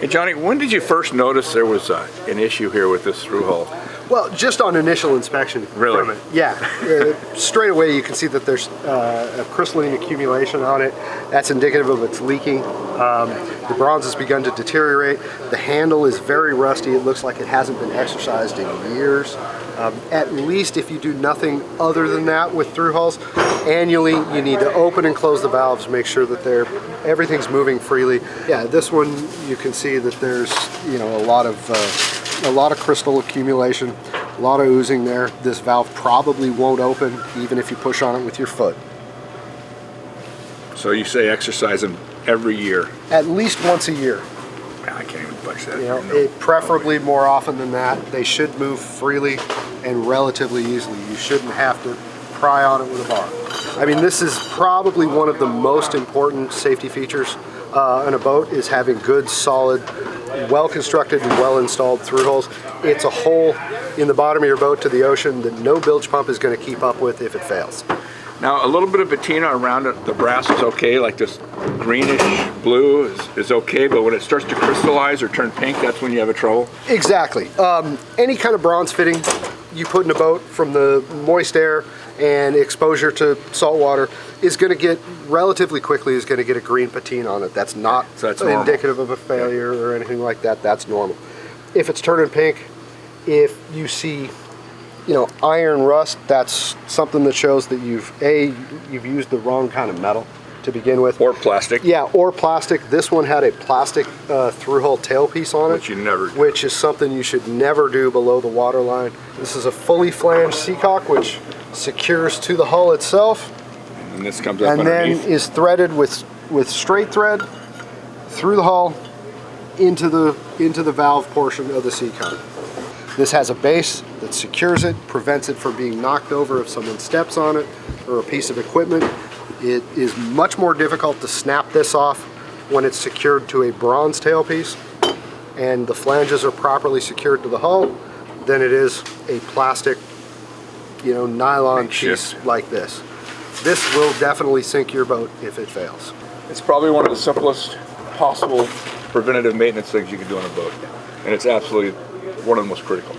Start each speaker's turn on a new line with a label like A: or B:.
A: Hey Johnny, when did you first notice there was an issue here with this through hull?
B: Well, just on initial inspection.
A: Really?
B: From it. Yeah. Straight away you can see that there's a crystalline accumulation on it. That's indicative of it's leaking. The bronze has begun to deteriorate. The handle is very rusty. It looks like it hasn't been exercised in years. At least if you do nothing other than that with through hulls, annually you need to open and close the valves, make sure that everything's moving freely. Yeah, this one you can see that there's a lot of crystal accumulation, a lot of oozing there. This valve probably won't open even if you push on it with your foot.
A: So you say exercise them every year?
B: At least once a year.
A: I can't even budge that.
B: Preferably more often than that. They should move freely and relatively easily. You shouldn't have to pry on it with a bar. I mean, this is probably one of the most important safety features on a boat, is having good, solid, well-constructed and well-installed through hulls. It's a hole in the bottom of your boat to the ocean that no bilge pump is going to keep up with if it fails.
A: Now, a little bit of patina around it, the brass is okay, like this greenish blue is okay, but when it starts to crystallize or turn pink, that's when you have a trouble?
B: Exactly. Any kind of bronze fitting you put in a boat from the moist air and exposure to salt water is going to get, relatively quickly, is going to get a green patina on it. That's not indicative of a failure or anything like that. That's normal. If it's turning pink, if you see iron rust, that's something that shows that you've used the wrong kind of metal to begin with.
A: Or plastic.
B: Yeah, or plastic. This one had a plastic through hull tailpiece on it.
A: Which you never do.
B: Which is something you should never do below the water line. This is a fully flanged seacock, which secures to the hull itself.
A: And this comes up underneath.
B: And then is threaded with straight thread through the hull into the valve portion of the seacock. This has a base that secures it, prevents it from being knocked over if someone steps on it or a piece of equipment. It is much more difficult to snap this off when it's secured to a bronze tailpiece and the flanges are properly secured to the hull than it is a plastic, nylon piece like this. This will definitely sink your boat if it fails.
A: It's probably one of the simplest possible preventative maintenance things you can do on a boat, and it's absolutely one of the most critical.